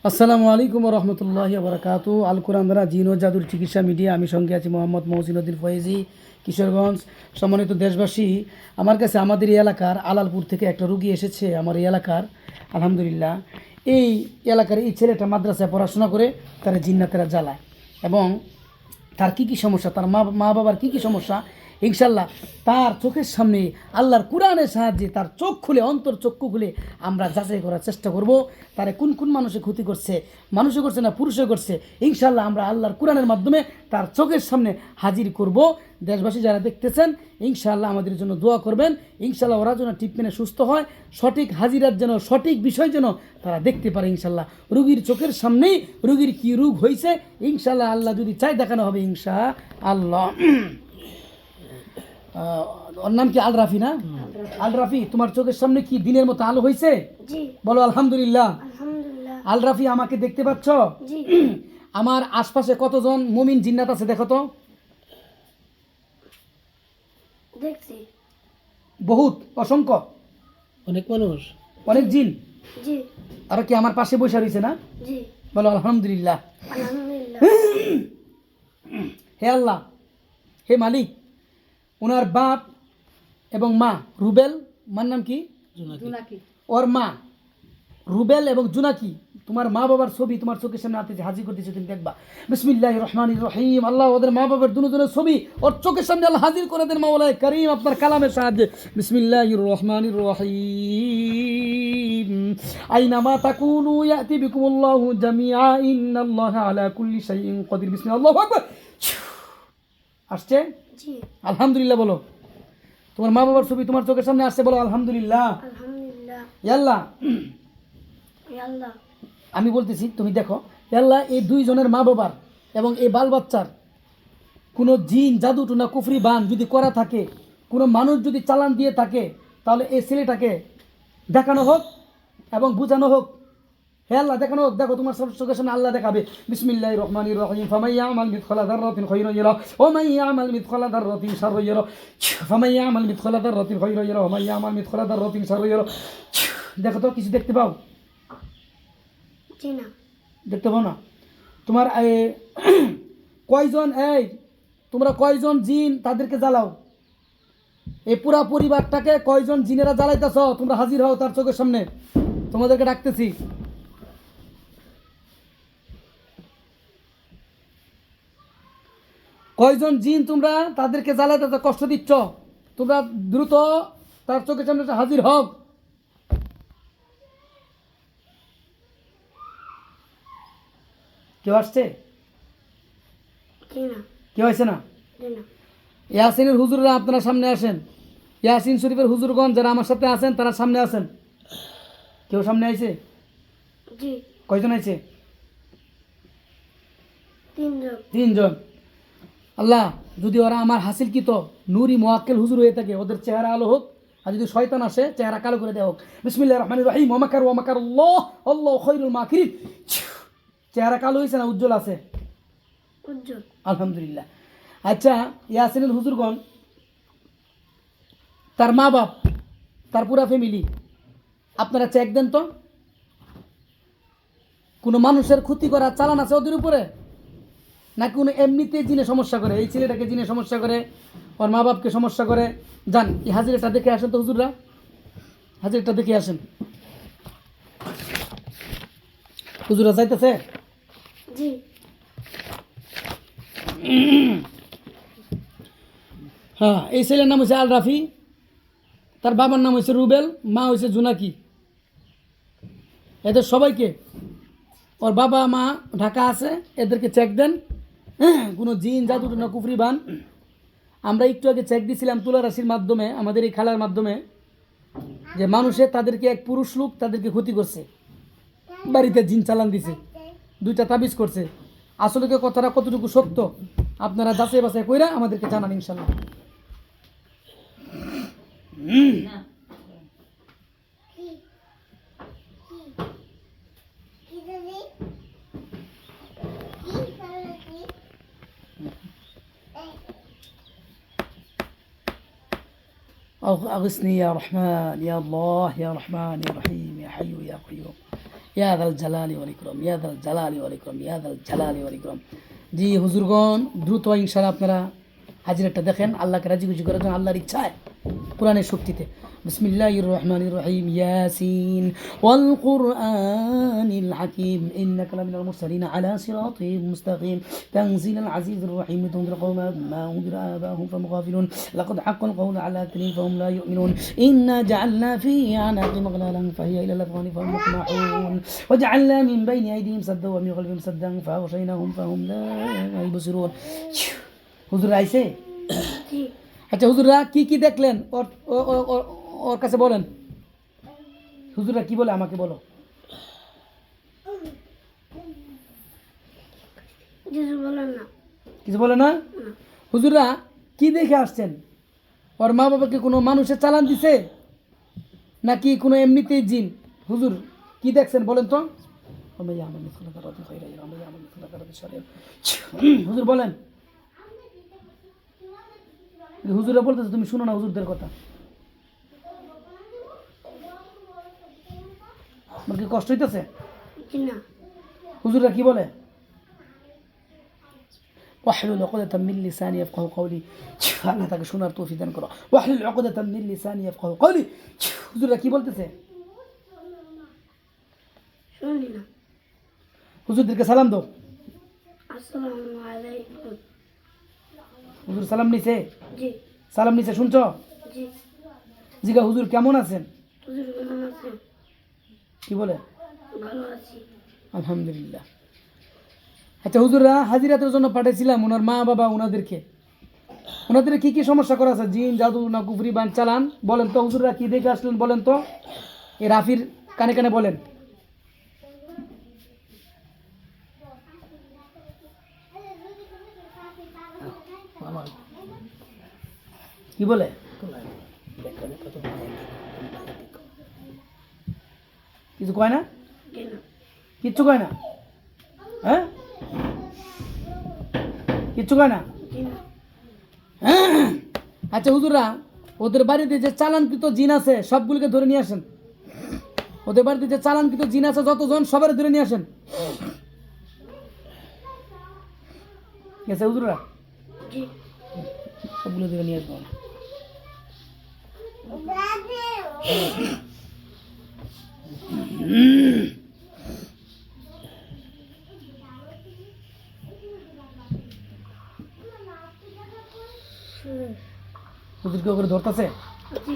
আসসালামু আলাইকুম রহমতুল্লাহি বারাকাতু। আল কোরআন দ্বারা জিন ও জাদুর চিকিৎসা মিডিয়া, আমি সঙ্গে আছি মোহাম্মদ মহসিনুদ্দিন ফয়েজি, কিশোরগঞ্জ। সম্মানিত দেশবাসী, আমার কাছে আমাদের এই এলাকার আলালপুর থেকে একটা রুগী এসেছে আমার এই এলাকার। আলহামদুলিল্লাহ, এই এলাকার এই ছেলেটা মাদ্রাসায় পড়াশোনা করে, তারা জিন্নাতেরা জ্বালায় এবং তার কী কী সমস্যা, তার মা বাবার কী কী সমস্যা, ইনশাল্লাহ তার চোখের সামনে আল্লাহর কুরআনের সাহায্যে তার চোখ খুলে, অন্তর চক্ষু খুলে আমরা যাচাই করার চেষ্টা করব তারে কোন কোন মানুষে ক্ষতি করছে, মানুষে করছে না পুরুষে করছে। ইনশাল্লাহ আমরা আল্লাহর কুরআনের মাধ্যমে তার চোখের সামনে হাজির করব। দেশবাসী যারা দেখতেছেন, ইনশাল্লাহ আমাদের জন্য দোয়া করবেন। ইনশাল্লাহ ওরা যেন ট্রিটমেন্টে সুস্থ হয়, সঠিক হাজিরার যেন, সঠিক বিষয় যেন তারা দেখতে পারে। ইনশাল্লাহ রুগীর চোখের সামনেই রুগীর কী রোগ হয়েছে, ইনশাল্লাহ আল্লাহ যদি চাই দেখানো হবে ইনশাআল্লাহ। ওর নাম কি? আল রাফি না? আল রাফি, তোমার চোখের সামনে কি দিনের মতো আলো হয়েছে? বলো আলহামদুলিল্লাহ। আল রাফি, আমাকে দেখতে পাচ্ছ? আমার আশপাশে কতজন মুমিন জিন্নাত আছে দেখো তো। দেখছি বহুত, অসংখ্য, অনেক মানুষ, অনেক জিন। জি আর কি আমার পাশে বসে রয়েছে না? জি বলো আলহামদুলিল্লাহ। আলহামদুলিল্লাহ। হে আল্লাহ, হে মালিক, ওনার বাপ এবং মা রুবেল, মার নাম কি? জোনাকি। ওর মা রুবেল এবং জুনাকি, তোমার মা বাবার ছবি তোমার চোখের সামনে হাজির করতেছে, তুমি দেখবা। বিসমিল্লাহির রহমানির রহিম। আল্লাহ ওদের মা বাবার দুজনের ছবি ওর চোখের সামনে আল্লাহ হাজির করে দেন মাওলায়ে কারীম আপনার কালামের সাহায্যে। বিসমিল্লাহির রহমানির রহিম। আইনামা তাকুনু ইয়াতি বিকুমুল্লাহু জামিআ ইন্নাল্লাহা আলা কুল্লি শাইইন কাদির। বিসমিল্লাহ, আল্লাহু আকবার। আসছে? জি আলহামদুলিল্লাহ বলো। তোমার মা বাবার ছবি তোমার চোখের সামনে আসছে, বলো আলহামদুলিল্লাহ। আলহামদুলিল্লাহ। ইয়া আল্লাহ, ইয়া আল্লাহ, আমি বলতেছি তুমি দেখো। আল্লাহ, এই দুইজনের মা বাবার এবং এই বাল বাচ্চার কোনো জিন জাদু টুনা কুফরি বান যদি করা থাকে, কোনো মানুষ যদি চালান দিয়ে থাকে, তাহলে এই ছেলেটাকে দেখানো হোক এবং বোঝানো হোক। হে আল্লাহ, দেখানো হোক। দেখো তোমার সব চোখের সামনে আল্লাহ দেখাবে। বিসমিল্লাহির রহমানির রহিম। ফামান ইয়ামাল মিথকালা যাররাতিন খায়রান ইয়ারা ওয়া মান ইয়ামাল মিথকালা যাররাতিন শাররান ইয়ারা। ফামান ইয়ামাল মিথকালা যাররাতিন খায়রান ইয়ারা ওয়া মান ইয়ামাল মিথকালা যাররাতিন শাররান ইয়ারা। দেখো তো কিছু দেখতে পাও? জি না। দেখতে পাও না? তোমার কয়জন, তোমরা কয়জন জিন তাদেরকে জ্বালাও? এই পুরা পরিবারটাকে কয়জন জিনেরা জ্বালাইতেছ? তোমরা হাজির হও তার চোখের সামনে, তোমাদেরকে ডাকতেছি। কয়জন জিন তোমরা তাদেরকে জ্বালাইতেছ, কষ্ট দিচ্ছ? তোমরা দ্রুত তার চোখের সামনে হাজির হও। কেউ আসছে? জি না। কেউ আসছে না? জি না। ইয়াসিনের হুজুররা আপনারা সামনে আসেন। ইয়াসিন শরীফের হুজুরগণ যারা আমার সাথে আছেন তারা সামনে আসেন। কেউ সামনে আইছে? জি কয়জন আইছে? তিনজন। তিনজন। আল্লাহ, যদি ওরা আমার হাসিল কি তো নুরি মোয়াক্কেল হুজুর হয়ে থাকে, ওদের চেহারা আলো হোক, আর যদি শয়তান আসে চেহারা কালো করে দেওয়া হোক। বিসমিল্লাহির রহমানির রহিম। ওয়া মাকারু ওয়া মাকারুল্লাহ আল্লাহু খায়রুল মাকিরিন। চেহারা কালো হয়েছে না উজ্জ্বল আছে? উজ্জ্বল। আলহামদুলিল্লাহ। আচ্ছা, ইয়াসিনের হুজুরগণ, তার মা বাপ, তার পুরা ফ্যামিলি, আপনারা চেক দেন তো কোনো মানুষের ক্ষতি করার চালান আছে ওদের উপরে, নাকি কোনো এমনিতে জিনে সমস্যা করে? এই ছেলেটাকে জিনে সমস্যা করে, ওর মা বাপকে সমস্যা করে। যান এই হাজিরাটা দেখে আসেন তো হুজুররা, হাজিরাটা দেখে আসেন। হুজুরা যাইতেছে? জি হ্যাঁ, এই ছেলের নাম হচ্ছে আল রাফি, তার বাবার নাম হচ্ছে রুবেল, মা হচ্ছে জুনাকি। এদের সবাইকে, ওর বাবা মা ঢাকা আছে, এদেরকে চেক দেন। কোনো জিন জাদু না কুফরি বান। আমরা একটু আগে চেক দিয়েছিলাম তুলা রাশির মাধ্যমে, আমাদের এই খেলার মাধ্যমে, যে মানুষের তাদেরকে এক পুরুষ লোক তাদেরকে ক্ষতি করছে, বাড়িতে জিন চালান দিছে, 2টা তাবিজ করছে। আসলে কি কথাটা কতটুকু সত্য আপনারা যাচাই বাছাই কইরা আমাদেরকে জানান ইনশাল্লাহ। أغثني يا رحمن يا الله يا رحمن يا رحيم يا حي يا قيوم ইয়াদাল জালালি ওয়াল ইকরাম, ইয়াদাল জালালি ওয়াল ইকরাম, ইয়াদাল জালালি ওয়াল ইকরাম। জি হুজুরগণ, দ্রুত ইনশাআল্লাহ আপনারা হাজিরাটা দেখেন, আল্লাহকে রাজি খুশি করার জন্য, আল্লাহর ইচ্ছায়, কোরআনের শক্তিতে। বিসমিল্লাহির রহমানির রহিম। ইয়াসিন ওয়াল কুরআনিল হাকিম ইন্নাকা লামিনাল মুরসালিন আলা সিরাতিম মুস্তাকিম তানজিলাল আজিজির রহিম তুনজিরু কওমান মা উনজিরা আবাহুম ফাহুম গাফিলুন লাকাদ হাক্কাল কাওলু আলা আকসারিহিম ফাহুম লা ইউমিনুন ইন্না জাআলনা ফি আনাকিহিম আগলালান ফাহিয়া ইলাল আযকানি ফাহুম মুকমাহুন ওয়াজআলনা মিন বাইনি আইদিহিম সাদ্দান ওয়া মিন খালফিহিম সাদ্দান ফাগশায়নাহুম ফাহুম লা ইবসিরুন। হুজুর আইছে? জি। আচ্ছা হুজুররা কি কি দেখলেন ওর ও- ও- ও- ওর কাছে বলেন। হুজুররা কি বলে আমাকে বলো। কিছু বলেন না। কিছু বলে না? হুজুররা কি দেখে আসছেন? ওর মা বাবাকে কোনো মানুষের চালান দিছে নাকি কোনো এমনিতেই জিন? হুজুর কি দেখছেন বলেন তো। হুজুর বলেন। হুজুরা বলতেছে তুমি শুনো না হুজুরদের কথা। আমার কি কষ্ট হইতেছে? জি না। হুজুররা কি বলে? ওয়াহলুল উকদাতাম মিন লিসানি ইয়াফকাহু কওলি। আল্লাহ তাকে শোনার তৌফিক দান করো। ওয়াহলুল উকদাতাম মিন লিসানি ইয়াফকাহু কওলি। হুজুররা কি বলতেছে? শুনি না। হুজুরদেরকে সালাম দাও। আসসালামু আলাইকুম। হুজুর সালাম নিছে? জি। সালাম নিছে শুনছো? জি। জিগা হুজুর কেমন আছেন? হুজুর কেমন আছেন? কি বলে? ভালো আছি। আলহামদুলিল্লাহ। আচ্ছা হুজুররা হাজিরাতের জন্য পাঠাইছিলাম ওনার মা বাবা ওনাদেরকে, ওনাদের কি কি সমস্যা করা আছে? জিন জাদু না কুফরি বান চালান? বলেন তো হুজুররা কি দেখে আসলেন বলেন তো। এই রাফির কানে কানে বলেন। কি বলে? কিছু কয় না? জি না। কিচ্ছু কয় না? হ্যাঁ কিচ্ছু কয় না? জি না। আচ্ছা হুজুররা ওদের বাড়িতে যে চালানকৃত জিন আছে সবগুলোকে ধরে নিয়ে আসেন। ওদের বাড়িতে যে চালানকৃত জিন আছে যতজন সবার ধরে নিয়ে আসেন। গেছে হুজুররা? জি। সবগুলো ধরে নিয়ে আসবো। হুজুরকে ওকে ধরতেছে? জি।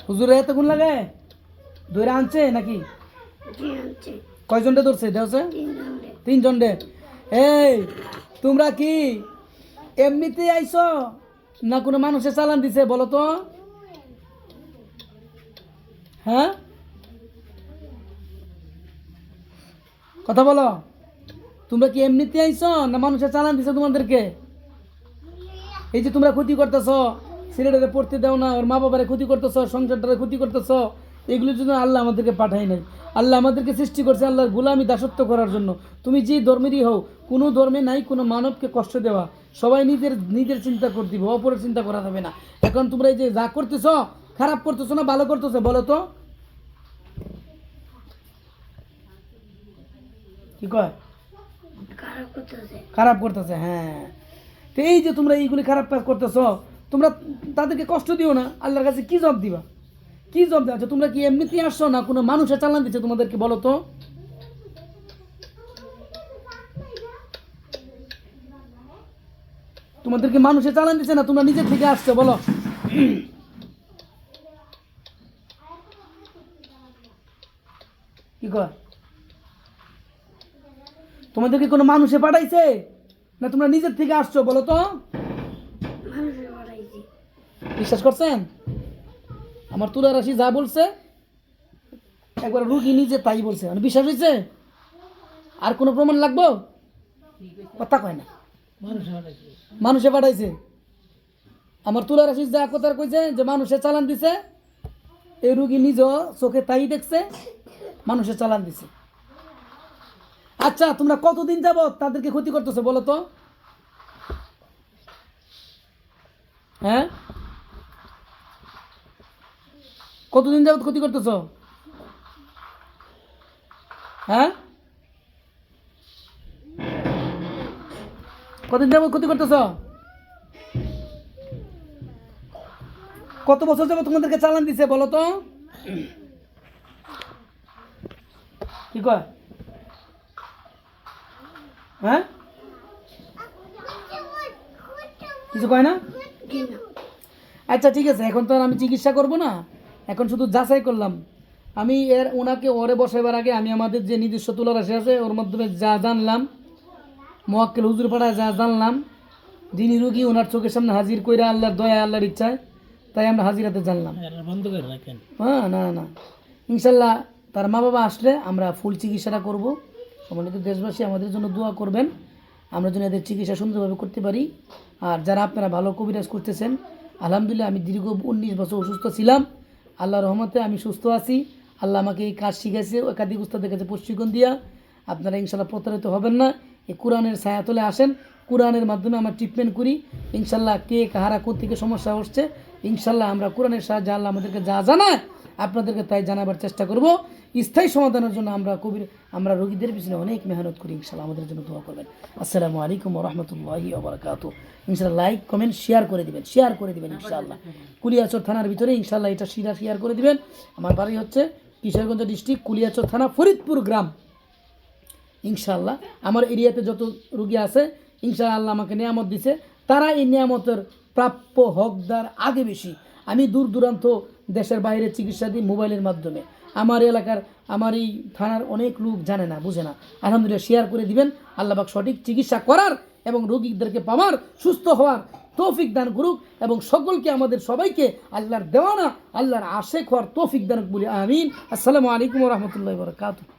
হুজুরে এতক্ষণ লাগে ধরে আনছে নাকি? জি আনছে। কয়জনটা ধরছে দেখছে? 3 জনে। 3 জনরে। এই তোমরা কি এমনিতে আইছো না কোনো মানুষের চালান দিছে বলো তো? হ্যাঁ কথা বলো। তোমরা কি এমনিতে আইছো না মানুষের চালান দিছে তোমাদেরকে? এই যে তোমরা ক্ষতি করতেছো, ছেলেটারে পড়তে দাও না, ওর মা বাবারে ক্ষতি করতেছো, সংসারটারে ক্ষতি করতেছো, এগুলোর জন্য আল্লাহ আমাদেরকে পাঠায় নাই। আল্লাহ আমাদেরকে সৃষ্টি করছে আল্লাহর গোলামি দাসত্ব করার জন্য। তুমি যে ধর্মেরই হও, কোনো ধর্মে নাই কোনো মানবকে কষ্ট দেওয়া। সবাই নিজের নিজের চিন্তা করতে হবে, অপরের চিন্তা করা যাবে না। এখন তোমরা এই যে যা করতেছো খারাপ করতেছো না ভালো করতেছো বলো তো? কি কয়? খারাপ করতেছে। খারাপ করতেছে। হ্যাঁ তো এই যে তোমরা এইগুলি খারাপ কাজ করতেছো, তোমরা তাদেরকে কষ্ট দিও না। আল্লাহর কাছে কি জবাব দিবা? কি জবাব দেওয়া? তোমরা কি এমনিতেই আসছো না কোনো মানুষের চালান দিচ্ছে তোমাদেরকে বলো তো? তোমাদেরকে মানুষের চালান দিচ্ছে না তোমরা নিজের থেকে আসছো বলো? কি কয়? তোমাদেরকে কোনো মানুষে পাঠাইছে না তোমরা নিজের থেকে আসছো বলো তো? মানুষের বাড়াইছি। বিশ্বাস করছেন? আমার তুলা রাশি যা বলছে একবার রুগী নিজে তাই বলছে, মানে বিশ্বাস হয়েছে? আর কোনো প্রমাণ লাগবো? কথা কয় না। মানুষে পাঠাইছে। আমার তুলা রাশি যা কথা কইছে যে মানুষে চালান দিছে, এই রুগী নিজ চোখে তাই দেখছে মানুষে চালান দিছে। আচ্ছা তোমরা কতদিন যাবত তাদেরকে ক্ষতি করতেছো বলো তো? হ্যাঁ, কতদিন যাবত ক্ষতি করতেছ? হ্যাঁ, কতদিন যাবত ক্ষতি করতেছ? কত বছর যাবত তোমাদেরকে চালান দিছে বলো তো? কি কয়? হ্যাঁ, কিছু কয় না? জি না। আচ্ছা ঠিক আছে, এখন তো আর আমি চিকিৎসা করব না, এখন শুধু যাচাই করলাম। আমি ওরে বসাইবার আগে আমি আমাদের যে নিজস্ব তুলারাশি আছে ওর মাধ্যমে যা জানলাম, মোয়াক্কেল হুজুর পাড়ায় যা জানলাম, যিনি রুগী ওনার চোখের সামনে হাজির কইরা আল্লাহর দয়া আল্লাহর ইচ্ছায় তাই আমরা হাজিরাতে জানলাম। বন্ধ করে রাখেন। হ্যাঁ, না না, ইনশাল্লাহ তার মা বাবা আসলে আমরা ফুল চিকিৎসাটা করব। সম্মানিত দেশবাসী আমাদের জন্য দোয়া করবেন, আমরা যেন এদের চিকিৎসা সুন্দরভাবে করতে পারি। আর যারা আপনারা ভালো কবিরাজ করতেছেন, আলহামদুলিল্লাহ আমি দীর্ঘ 19 বছর অসুস্থ ছিলাম, আল্লাহর রহমতে আমি সুস্থ আছি। আল্লাহ আমাকে এই কাজ শিখাইছে একাধিক উস্তাদের কাছে প্রশিক্ষণ দিয়া। আপনারা ইনশাল্লাহ প্রতারিত হবেন না, এই কোরআনের ছায়াতলে আসেন, কোরআনের মাধ্যমে আমরা ট্রিটমেন্ট করি। ইনশাল্লাহ কে কাহারা কোত্থেকে সমস্যা হচ্ছে, ইনশাল্লাহ আমরা কোরআনের সাহায্যে আল্লাহ আমাদেরকে যা জানায় আপনাদেরকে তাই জানাবার চেষ্টা করব। স্থায়ী সমাধানের জন্য আমরা রোগীদের পিছনে অনেক মেহনত করি। ইনশাল্লাহ আমাদের জন্য দোয়া করবেন। আসসালামু আলাইকুম ওয়া রাহমাতুল্লাহি ওয়া বারাকাতুহু। ইনশাল্লাহ লাইক কমেন্ট শেয়ার করে দিবেন ইনশাআল্লাহ। কুলিয়াচর থানার ভিতরে ইনশাল্লাহ এটা শেয়ার করে দিবেন। আমার বাড়ি হচ্ছে কিশোরগঞ্জ ডিস্ট্রিক্ট, কুলিয়াচর থানা, ফরিদপুর গ্রাম। ইনশাআল্লাহ আমার এরিয়াতে যত রুগী আছে ইনশাআল্লাহ আমাকে নিয়ামত দিছে, তারা এই নিয়ামতের প্রাপ্য হকদার আগে বেশি। আমি দূর দূরান্ত দেশের বাইরে চিকিৎসা দিই মোবাইলের মাধ্যমে। আমার এলাকার, আমার এই থানার অনেক লোক জানে না, বুঝে না। আলহামদুলিল্লাহ শেয়ার করে দিবেন। আল্লাহ পাক সঠিক চিকিৎসা করার এবং রোগীদেরকে পাওয়ার, সুস্থ হওয়ার তৌফিক দান করুক এবং সকলকে আমাদের সবাইকে আল্লাহর দেওয়ানা, আল্লাহর আশেক হওয়ার তৌফিক দান বলি আমিন। আসসালামু আলাইকুম ওয়া রাহমাতুল্লাহি ওয়া বারাকাতুহু।